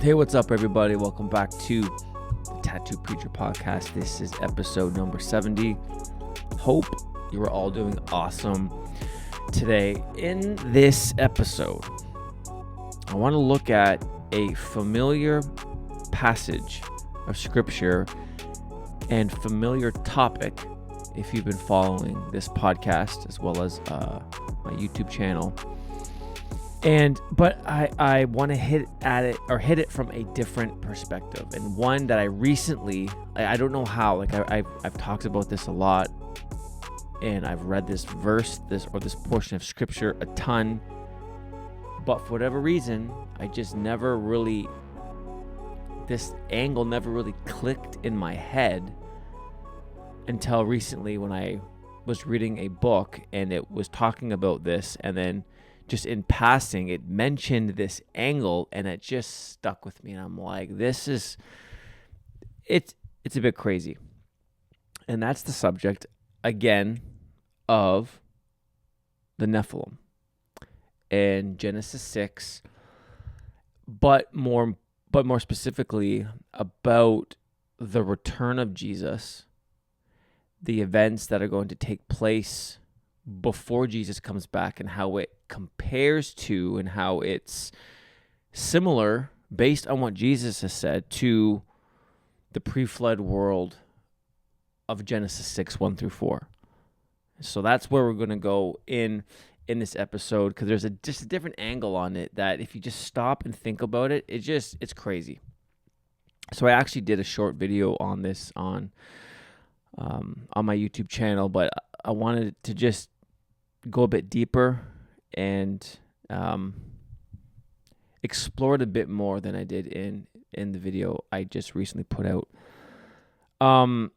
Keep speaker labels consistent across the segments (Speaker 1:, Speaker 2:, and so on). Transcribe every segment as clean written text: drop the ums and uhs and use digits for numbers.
Speaker 1: Hey, what's up, everybody? Welcome back to the Tattoo Preacher Podcast. This is episode number 70. Hope you are all doing awesome today. In this episode, I want to look at a familiar passage of scripture and familiar topic if you've been following this podcast as well as my YouTube channel. But I want to hit it from a different perspective, and one that I recently, I don't know how, I've talked about this a lot, and I've read this verse, this portion of scripture a ton, but for whatever reason, this angle never really clicked in my head until recently when I was reading a book and it was talking about this, and then just in passing, it mentioned this angle, and it just stuck with me. And I'm like, it's a bit crazy. And that's the subject, again, of the Nephilim in Genesis 6, but more specifically about the return of Jesus, the events that are going to take place before Jesus comes back, and how it compares to and how it's similar based on what Jesus has said to the pre-flood world of Genesis 6, 1 through 4. So that's where we're going to go in this episode, because there's just a different angle on it that if you just stop and think about it, it's crazy. So I actually did a short video on this on my YouTube channel, but I wanted to just go a bit deeper and explore it a bit more than I did in the video I just recently put out. So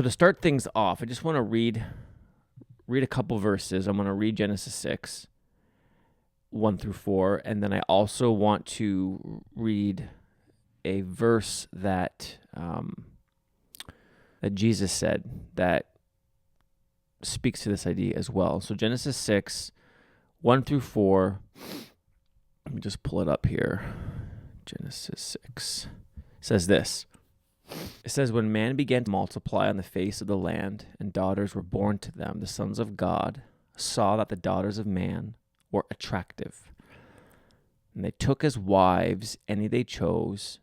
Speaker 1: to start things off, I just want to read a couple verses. I'm going to read Genesis 6, 1 through 4, and then I also want to read a verse that Jesus said that speaks to this idea as well. So Genesis 6, 1 through 4. Let me just pull it up here. Genesis 6 says this. It says, when man began to multiply on the face of the land, and daughters were born to them, the sons of God saw that the daughters of man were attractive. And they took as wives any they chose.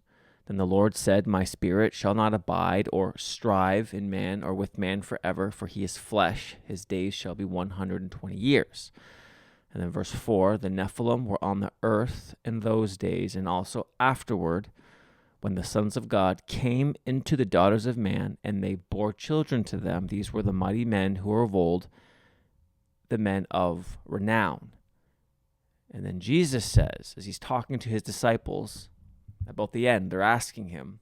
Speaker 1: Then the Lord said, my spirit shall not abide or strive in man or with man forever, for he is flesh. His days shall be 120 years. And then verse 4, the Nephilim were on the earth in those days, and also afterward, when the sons of God came into the daughters of man, and they bore children to them. These were the mighty men who were of old, the men of renown. And then Jesus says, as he's talking to his disciples about the end, they're asking him,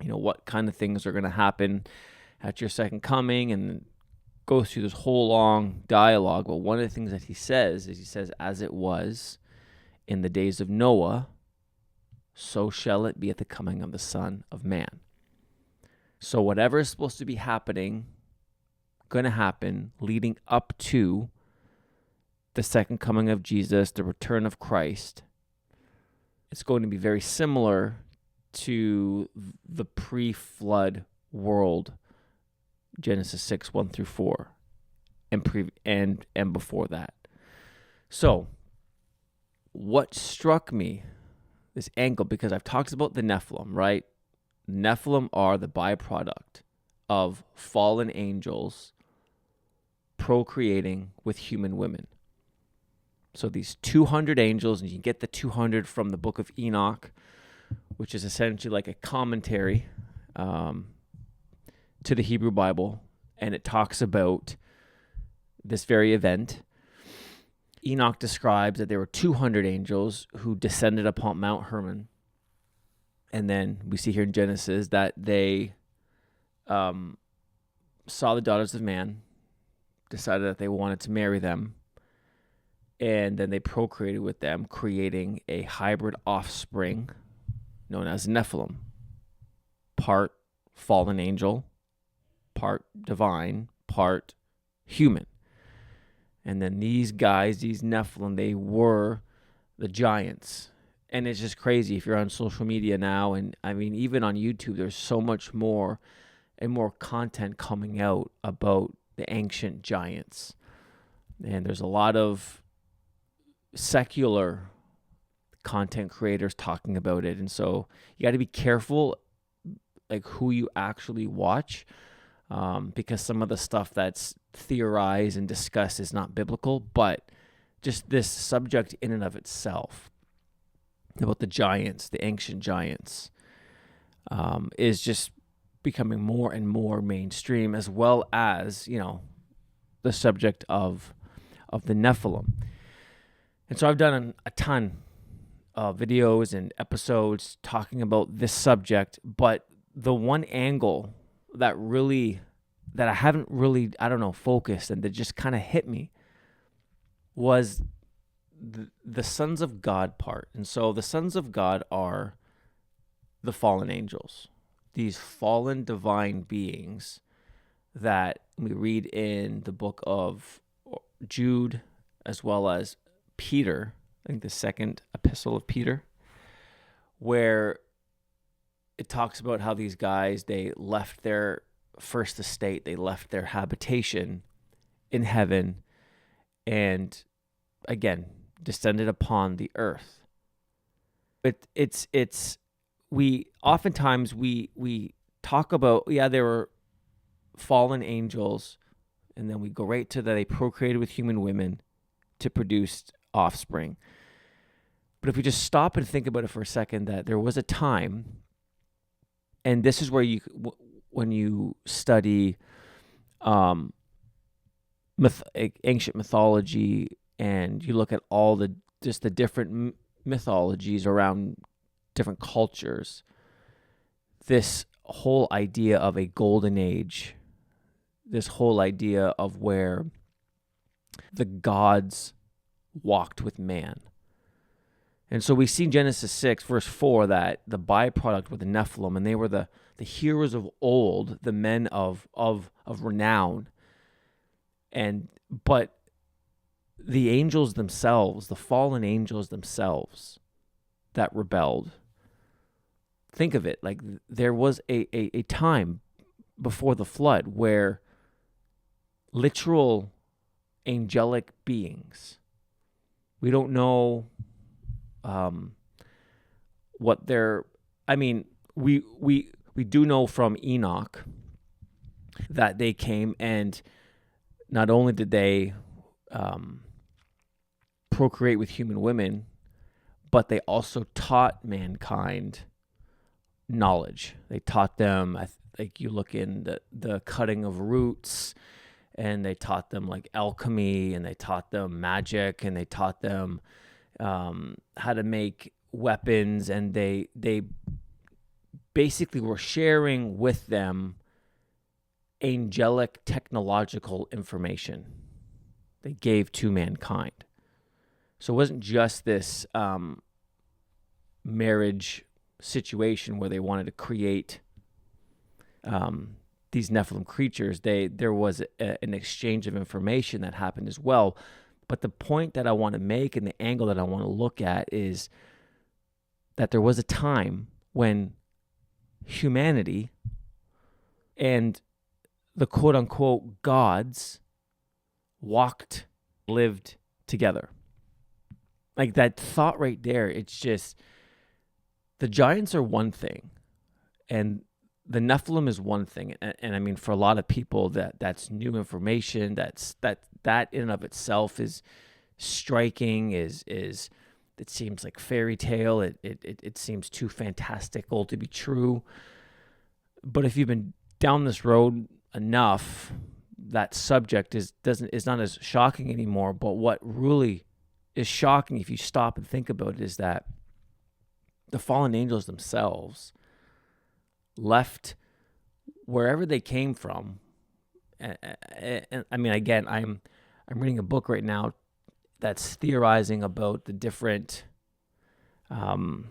Speaker 1: what kind of things are going to happen at your second coming, and goes through this whole long dialogue. But one of the things that he says is, as it was in the days of Noah, so shall it be at the coming of the Son of Man. So whatever is supposed to be happening, going to happen, leading up to the second coming of Jesus, the return of Christ, it's going to be very similar to the pre-flood world, Genesis 6, 1 through 4, and before that. So, what struck me, this angle, because I've talked about the Nephilim, right? Nephilim are the byproduct of fallen angels procreating with human women. So these 200 angels, and you get the 200 from the book of Enoch, which is essentially like a commentary to the Hebrew Bible, and it talks about this very event. Enoch describes that there were 200 angels who descended upon Mount Hermon, and then we see here in Genesis that they saw the daughters of man, decided that they wanted to marry them, and then they procreated with them, creating a hybrid offspring known as Nephilim. Part fallen angel, part divine, part human. And then these guys, these Nephilim, they were the giants. And it's just crazy if you're on social media now. And I mean, even on YouTube, there's so much more and more content coming out about the ancient giants. And there's a lot of secular content creators talking about it. And so you got to be careful, like, who you actually watch, because some of the stuff that's theorized and discussed is not biblical. But just this subject in and of itself about the giants, the ancient giants, is just becoming more and more mainstream, as well as, the subject of the Nephilim. And so I've done a ton of videos and episodes talking about this subject, but the one angle that I haven't really, focused, and that just kind of hit me was the sons of God part. And so the sons of God are the fallen angels, these fallen divine beings that we read in the book of Jude, as well as Peter, I think the second epistle of Peter, where it talks about how these guys, they left their first estate, they left their habitation in heaven, and again, descended upon the earth. But we oftentimes we talk about, there were fallen angels, and then we go right to that they procreated with human women to produce offspring. But if we just stop and think about it for a second, that there was a time, and this is where when you study ancient mythology, and you look at all the different mythologies around different cultures, this whole idea of a golden age, this whole idea of where the gods walked with man. And so we see Genesis 6, verse 4, that the byproduct were the Nephilim, and they were the heroes of old, the men of renown. But the angels themselves, the fallen angels themselves that rebelled, think of it, like there was a time before the flood where literal angelic beings, we don't know what they're, we do know from Enoch that they came, and not only did they procreate with human women, but they also taught mankind knowledge. They taught them, like you look in the cutting of roots, and they taught them like alchemy, and they taught them magic, and they taught them how to make weapons, and they basically were sharing with them angelic technological information they gave to mankind. So it wasn't just this marriage situation where they wanted to create these Nephilim creatures. There was an exchange of information that happened as well. But the point that I want to make, and the angle that I want to look at, is that there was a time when humanity and the quote-unquote gods lived together. Like that thought right there, it's just, the giants are one thing, and the Nephilim is one thing. And I mean, for a lot of people, that's new information. That in and of itself is striking, is it seems like fairy tale. It seems too fantastical to be true. But if you've been down this road enough, that subject is not as shocking anymore. But what really is shocking, if you stop and think about it, is that the fallen angels themselves left wherever they came from. And I mean, again, I'm reading a book right now that's theorizing about the different kind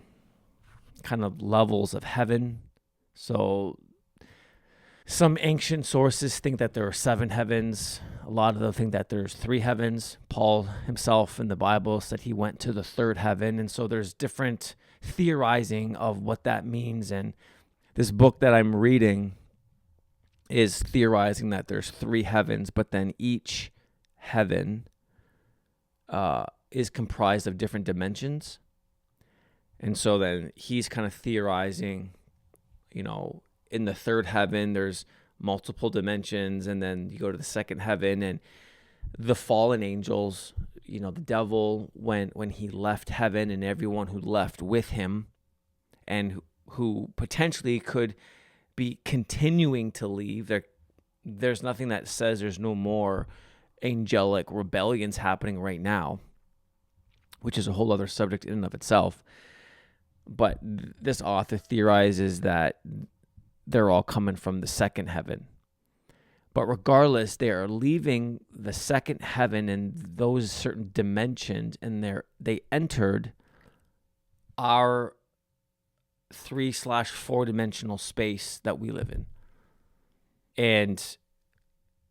Speaker 1: of levels of heaven. So Some ancient sources think that there are 7 heavens. A lot of them think that there's 3 heavens. Paul himself in the Bible said he went to the 3rd heaven. And so there's different theorizing of what that means. And this book that I'm reading is theorizing that there's 3 heavens, but then each heaven is comprised of different dimensions. And so then he's kind of theorizing, in the 3rd heaven, there's multiple dimensions. And then you go to the 2nd heaven, and the fallen angels, the devil, when he left heaven, and everyone who left with him and who potentially could be continuing to leave. There's nothing that says there's no more angelic rebellions happening right now, which is a whole other subject in and of itself. But this author theorizes that they're all coming from the 2nd heaven. But regardless, they are leaving the 2nd heaven and those certain dimensions, and they entered our 3/4 dimensional space that we live in, and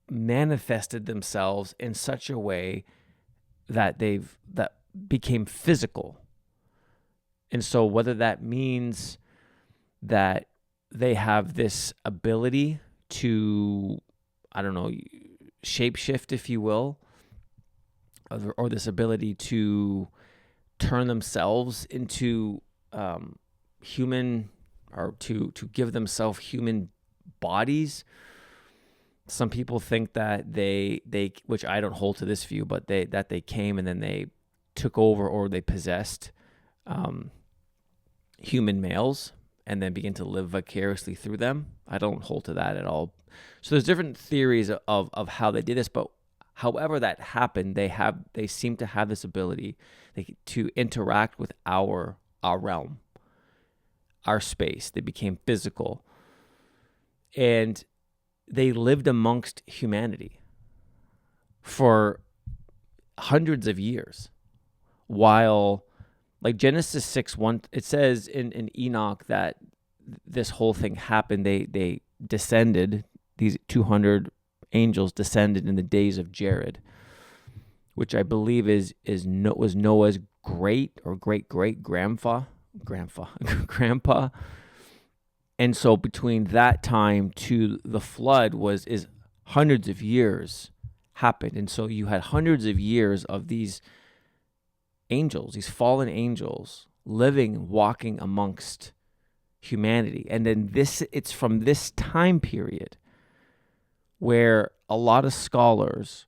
Speaker 1: manifested themselves in such a way that became physical. And so whether that means that they have this ability to, shapeshift, if you will, or this ability to turn themselves into human, or to give themselves human bodies. Some people think that they which I don't hold to this view, but they came and then they took over, or they possessed human males and then begin to live vicariously through them. I don't hold to that at all. So there's different theories of how they did this, but however that happened, they seem to have this ability to interact with our realm, our space. They became physical, and they lived amongst humanity for hundreds of years, while, like Genesis 6:1, it says in Enoch that this whole thing happened. They descended, these 200 angels descended in the days of Jared, which I believe was Noah's great or great grandpa. And so between that time to the flood is hundreds of years happened. And so you had hundreds of years of these angels, these fallen angels, walking amongst humanity. And then it's from this time period where a lot of scholars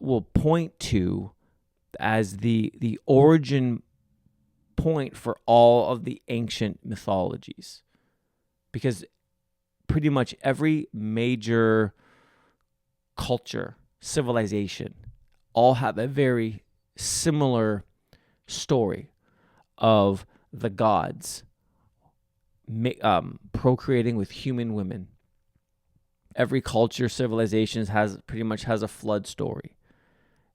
Speaker 1: will point to as the origin point for all of the ancient mythologies, because pretty much every major culture, civilization, all have a very similar story of the gods procreating with human women. Every culture, civilization pretty much has a flood story.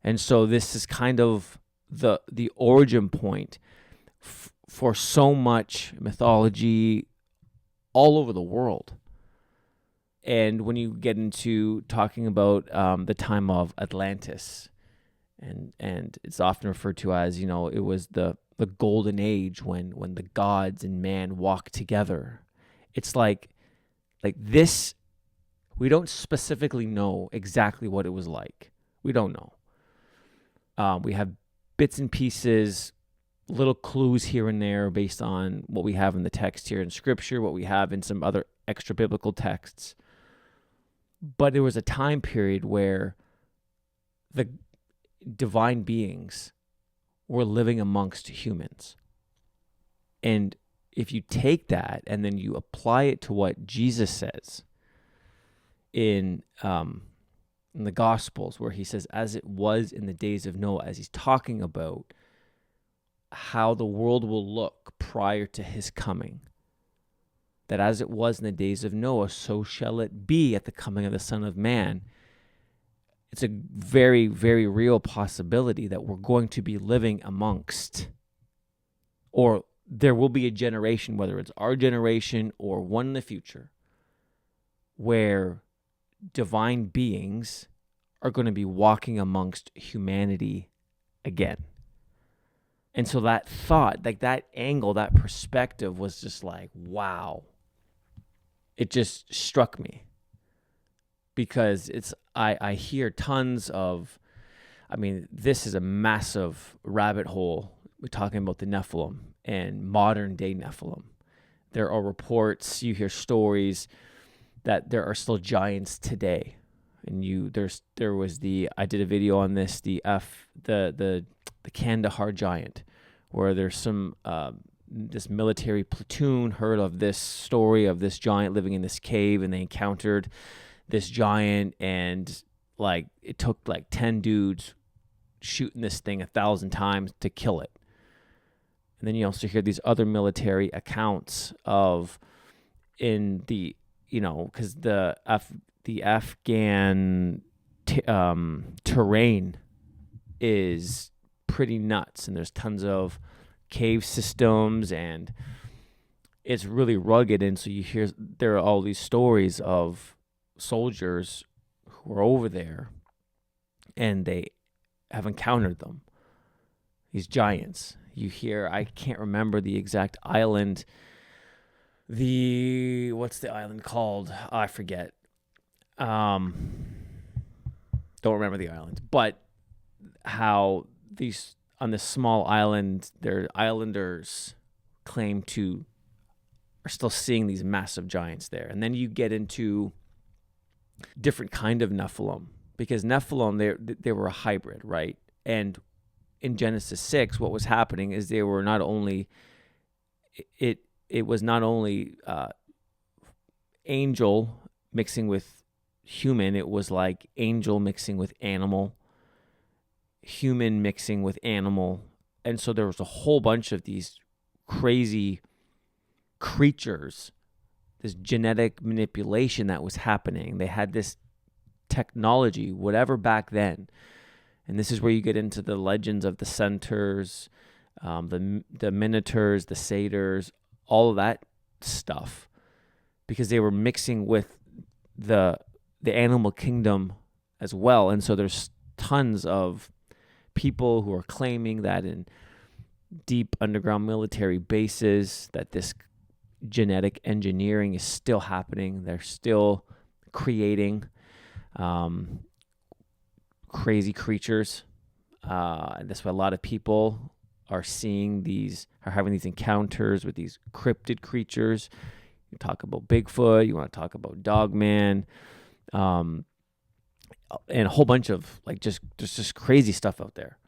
Speaker 1: And so this is kind of the origin point for so much mythology all over the world. And when you get into talking about the time of Atlantis, and it's often referred to as, it was the golden age when the gods and man walked together. It's like this, we don't specifically know exactly what it was like. We don't know. We have bits and pieces, little clues here and there based on what we have in the text here in Scripture, what we have in some other extra biblical texts. But there was a time period where the divine beings were living amongst humans. And if you take that and then you apply it to what Jesus says in the Gospels, where he says, as it was in the days of Noah, as he's talking about how the world will look prior to his coming, that as it was in the days of Noah, so shall it be at the coming of the Son of Man. It's a very, very real possibility that we're going to be living amongst, or there will be a generation, whether it's our generation or one in the future, where divine beings are going to be walking amongst humanity again. And so that thought, like that angle, that perspective was just like, wow. It just struck me because I hear tons of, this is a massive rabbit hole. We're talking about the Nephilim and modern day Nephilim. There are reports, you hear stories that there are still giants today. And I did a video on this, the Kandahar giant, where there's some this military platoon heard of this story of this giant living in this cave, and they encountered this giant, and like it took like 10 dudes shooting this thing 1,000 times to kill it. And then you also hear these other military accounts of in the, because the Afghan terrain is pretty nuts, and there's tons of cave systems, and it's really rugged. And so there are all these stories of soldiers who are over there, and they have encountered them, these giants. You hear, I can't remember the exact island. What's the island called? I forget. Don't remember the island, but how on this small island, their islanders claim to are still seeing these massive giants there. And then you get into different kind of Nephilim, because Nephilim, they were a hybrid, right? And in Genesis 6, what was happening is they were not only it was not only angel mixing with human, it was like angel mixing with animal, human mixing with animal. And so there was a whole bunch of these crazy creatures, this genetic manipulation that was happening. They had this technology, whatever back then. And this is where you get into the legends of the centaurs, the minotaurs, the satyrs, all of that stuff, because they were mixing with the animal kingdom as well. And so there's tons of people who are claiming that in deep underground military bases that this genetic engineering is still happening. They're still creating crazy creatures. That's why a lot of people are having these encounters with these cryptid creatures. You talk about Bigfoot, you want to talk about Dogman, and a whole bunch of there's just crazy stuff out there.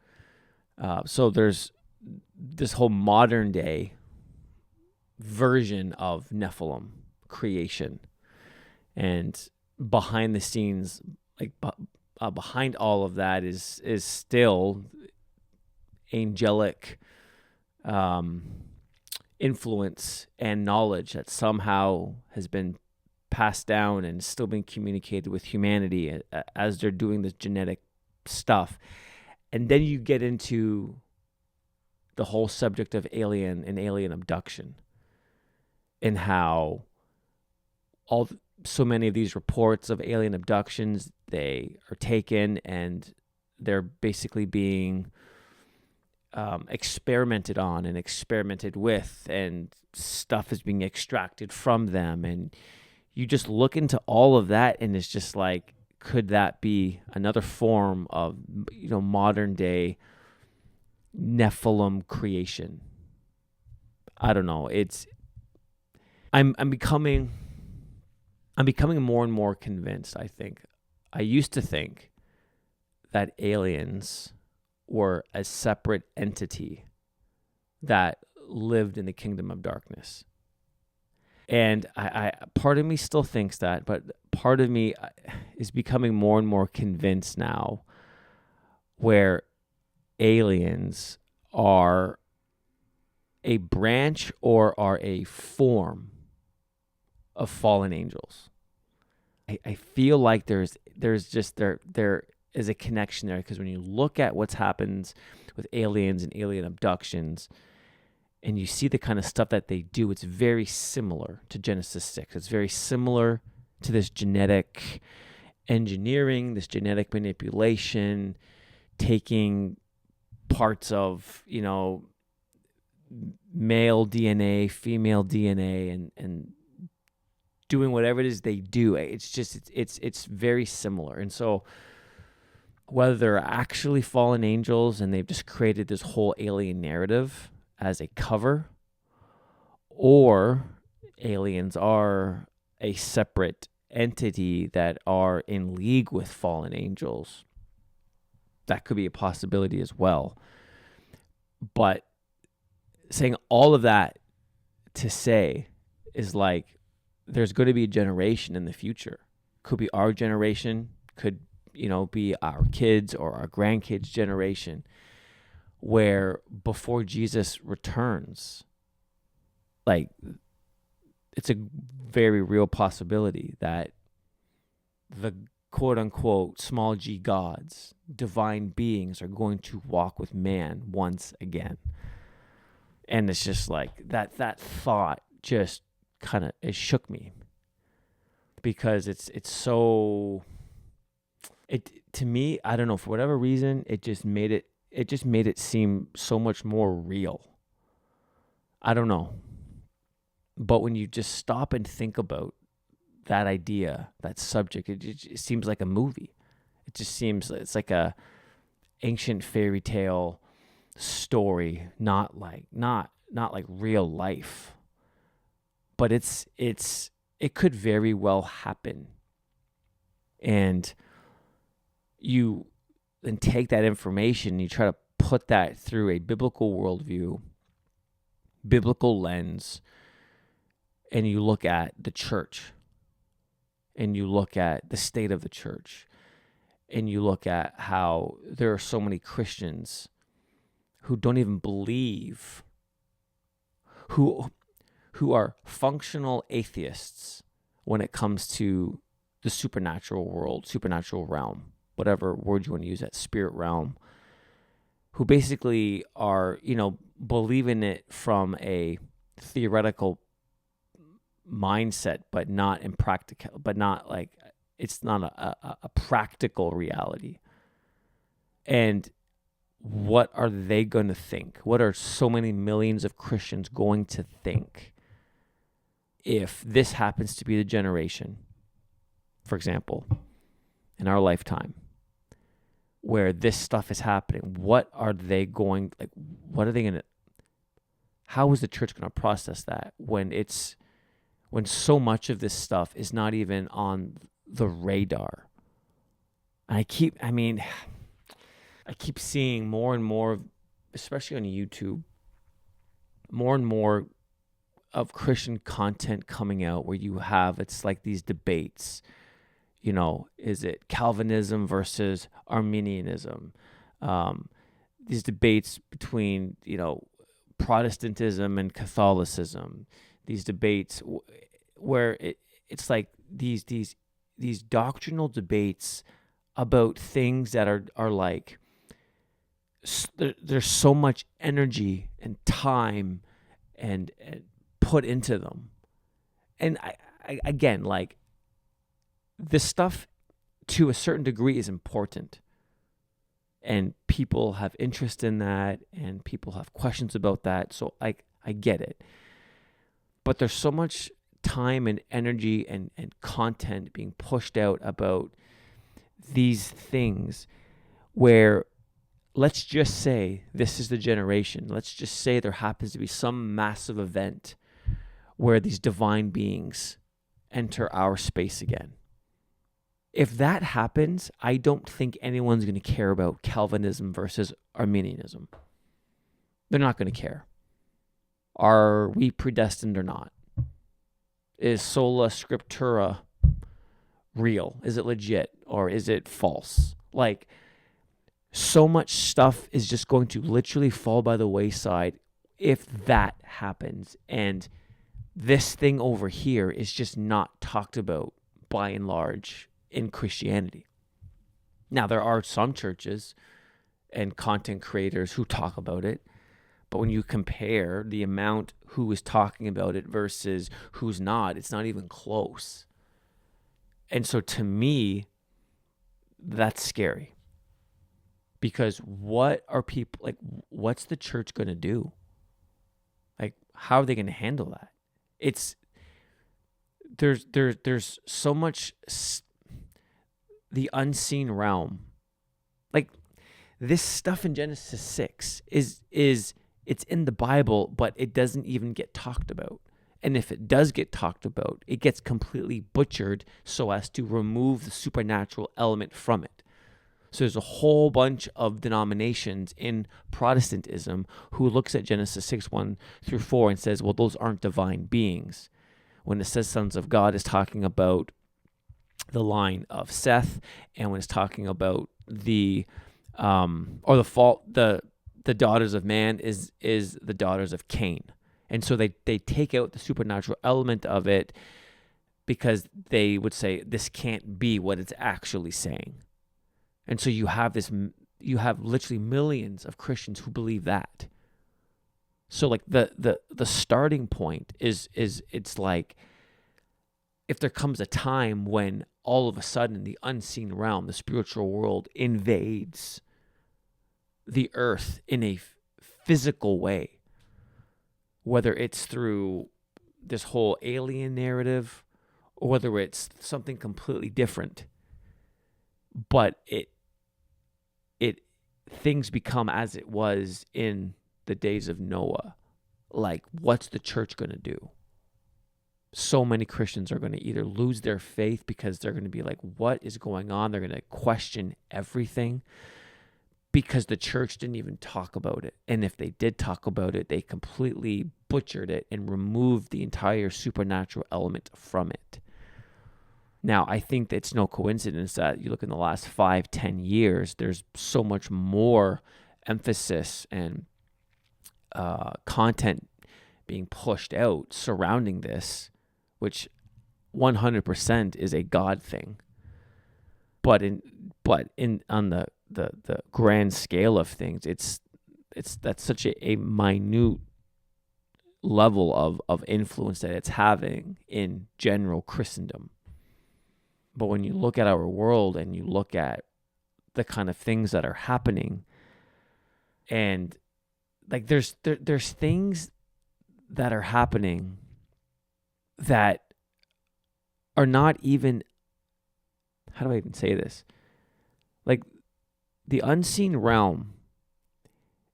Speaker 1: So there's this whole modern day version of Nephilim creation, and behind the scenes, behind all of that is still angelic influence and knowledge that somehow has been passed down and still being communicated with humanity as they're doing this genetic stuff. And then you get into the whole subject of alien abduction, and how so many of these reports of alien abductions, they are taken and they're basically being experimented on and experimented with, and stuff is being extracted from them. And you just look into all of that, and it's just like, could that be another form of modern day Nephilim creation? I don't know. I'm becoming more and more convinced. I used to think that aliens were a separate entity that lived in the kingdom of darkness. And I part of me still thinks that, but part of me is becoming more and more convinced now, where aliens are a branch or are a form of fallen angels. I feel like there is a connection there, because when you look at what's happened with aliens and alien abductions, and you see the kind of stuff that they do, it's very similar to Genesis 6. It's very similar to this genetic engineering, this genetic manipulation, taking parts of, male DNA, female DNA, and doing whatever it is they do. It's very similar. And so whether they're actually fallen angels and they've just created this whole alien narrative as a cover, or aliens are a separate entity that are in league with fallen angels, that could be a possibility as well. But saying all of that to say is like, there's going to be a generation in the future. Could be our generation, could, be our kids or our grandkids' generation, where before Jesus returns, like, it's a very real possibility that the quote unquote small g gods, divine beings, are going to walk with man once again. And it's just like that thought just kind of, it shook me, because it's so, to me, I don't know, for whatever reason, it just made it seem so much more real. I don't know. But when you just stop and think about that idea, that subject, it seems like a movie. It just seems, it's like a ancient fairy tale story, not like real life. But it could very well happen. And you then take that information and you try to put that through a biblical worldview, biblical lens, and you look at the church, and you look at the state of the church, and you look at how there are so many Christians who don't even believe, who are functional atheists when it comes to the supernatural world, supernatural realm, whatever word you want to use, that spirit realm, who basically are, believe in it from a theoretical mindset, but not in practical, but not like, it's not a practical reality. And what are they going to think? What are so many millions of Christians going to think if this happens to be the generation, for example, in our lifetime, where this stuff is happening? What are they going, like, what are they going to, how is the church going to process that when so much of this stuff is not even on the radar? And I keep seeing more and more, especially on YouTube, more and more of Christian content coming out where you have, it's like these debates, is it Calvinism versus Arminianism? These debates between, Protestantism and Catholicism. These debates where it's like these doctrinal debates about things that are like, there's so much energy and time and put into them. And I again, like, this stuff to a certain degree is important, and people have interest in that, and people have questions about that. So I get it. But there's so much time and energy and content being pushed out about these things where, let's just say this is the generation. Let's just say there happens to be some massive event where these divine beings enter our space again. If that happens, I don't think anyone's going to care about Calvinism versus Arminianism. They're not going to care. Are we predestined or not? Is sola scriptura real? Is it legit or is it false? Like, so much stuff is just going to literally fall by the wayside if that happens. And this thing over here is just not talked about by and large in Christianity. Now, there are some churches and content creators who talk about it, but when you compare the amount who is talking about it versus who's not, it's not even close. And so to me, that's scary. Because what are people like? What's the church going to do? Like, how are they going to handle that? It's there's so much the unseen realm. Like this stuff in Genesis 6 is it's in the Bible, but it doesn't even get talked about. And if it does get talked about, it gets completely butchered so as to remove the supernatural element from it. So there's a whole bunch of denominations in Protestantism who looks at Genesis 6, 1 through 4 and says, well, those aren't divine beings. When it says sons of God, it's talking about the line of Seth, and when it's talking about the daughters of man is the daughters of Cain. And so they take out the supernatural element of it because they would say this can't be what it's actually saying. And so you have literally millions of Christians who believe that. So like the starting point is it's like if there comes a time when all of a sudden the unseen realm, the spiritual world invades the earth in a physical way, whether it's through this whole alien narrative or whether it's something completely different, but things become as it was in the days of Noah. Like, what's the church going to do? So many Christians are going to either lose their faith because they're going to be like, what is going on? They're going to question everything because the church didn't even talk about it. And if they did talk about it, they completely butchered it and removed the entire supernatural element from it. Now, I think that it's no coincidence that you look in the last 5-10 years, there's so much more emphasis and content being pushed out surrounding this, which 100% is a God thing. But on the grand scale of things, that's such a minute level of influence that it's having in general Christendom. But when you look at our world and you look at the kind of things that are happening, and like there's things that are happening that are not even, how do I even say this? Like the unseen realm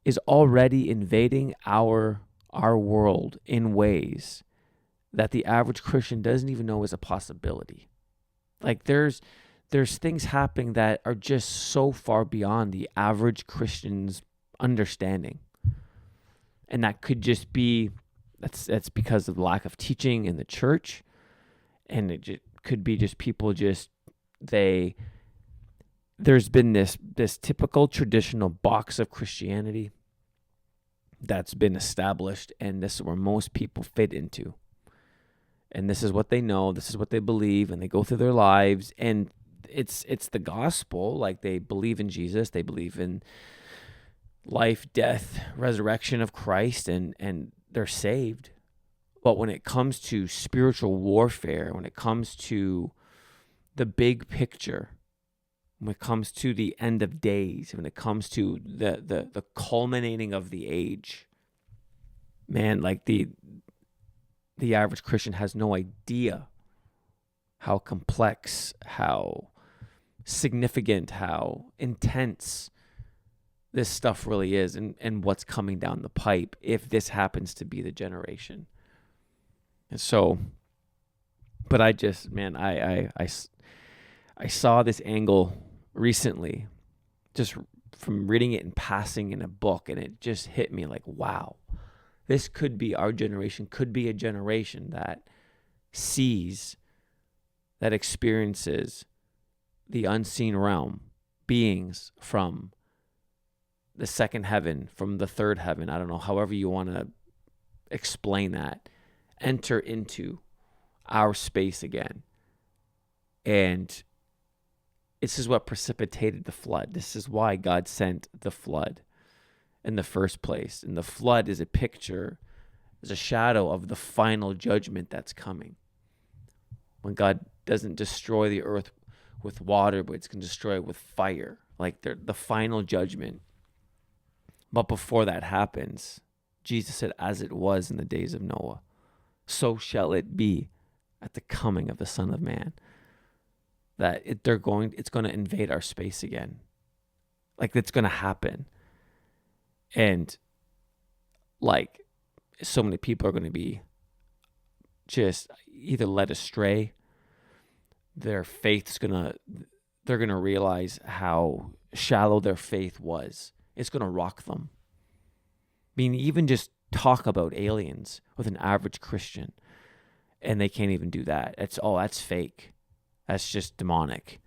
Speaker 1: is already invading our world in ways that the average Christian doesn't even know is a possibility. Like there's things happening that are just so far beyond the average Christian's understanding. And that could just be, that's because of the lack of teaching in the church. And it could be just people there's been this typical traditional box of Christianity that's been established, and this is where most people fit into. And this is what they know, this is what they believe, and they go through their lives, and it's the gospel. Like they believe in Jesus, they believe in life, death, resurrection of Christ, and they're saved. But when it comes to spiritual warfare, when it comes to the big picture, when it comes to the end of days, when it comes to the culminating of the age, man, like the average Christian has no idea how complex, how significant, how intense this stuff really is, and what's coming down the pipe if this happens to be the generation. And so, but I just, man, I saw this angle recently just from reading it and passing in a book, and it just hit me like, wow. This could be our generation, could be a generation that sees, that experiences the unseen realm, beings from the second heaven, from the third heaven. I don't know, however you want to explain that, enter into our space again. And this is what precipitated the flood. This is why God sent the flood in the first place. And the flood is a picture, is a shadow of the final judgment that's coming. When God doesn't destroy the earth with water, but it's going to destroy it with fire, like the final judgment. But before that happens, Jesus said, as it was in the days of Noah, so shall it be at the coming of the Son of Man. That it's going to invade our space again. Like, it's going to happen. And like, so many people are going to be just either led astray. They're going to realize how shallow their faith was. It's going to rock them. I mean, even just talk about aliens with an average Christian, and they can't even do that. That's fake. That's just demonic.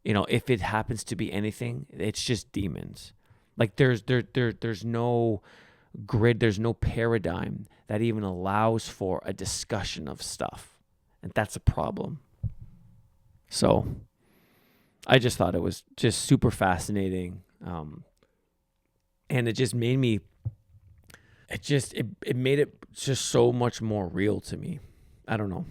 Speaker 1: If it happens to be anything, it's just demons. Like, there's no grid, there's no paradigm that even allows for a discussion of stuff. And that's a problem. So I just thought it was just super fascinating. And it just made me, it made it just so much more real to me. I don't know.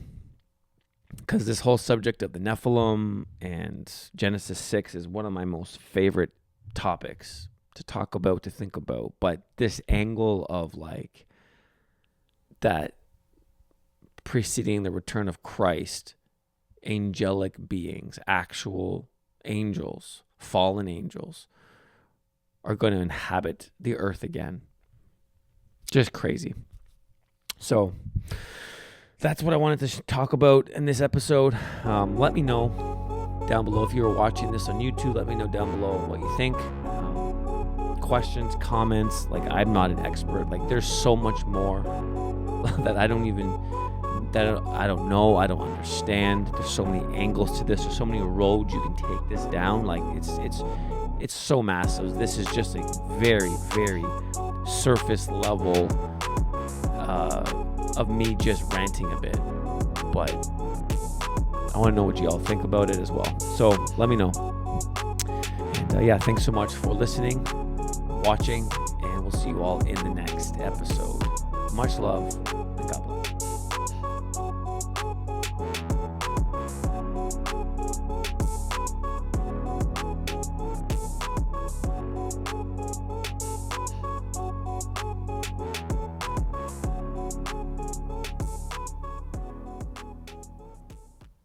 Speaker 1: Because this whole subject of the Nephilim and Genesis 6 is one of my most favorite topics to talk about, to think about. But this angle of like that preceding the return of Christ, angelic beings, actual angels, fallen angels, are going to inhabit the earth again. Just crazy. So that's what I wanted to talk about in this episode. Let me know down below if you were watching this on YouTube. Let me know down below what you think. Questions, comments. Like, I'm not an expert. Like, there's so much more that I don't know. I don't understand. There's so many angles to this. There's so many roads you can take this down. Like, it's so massive. This is just a very, very surface level of me just ranting a bit, but I want to know what you all think about it as well. So let me know. And thanks so much for listening, watching, and we'll see you all in the next episode. Much love.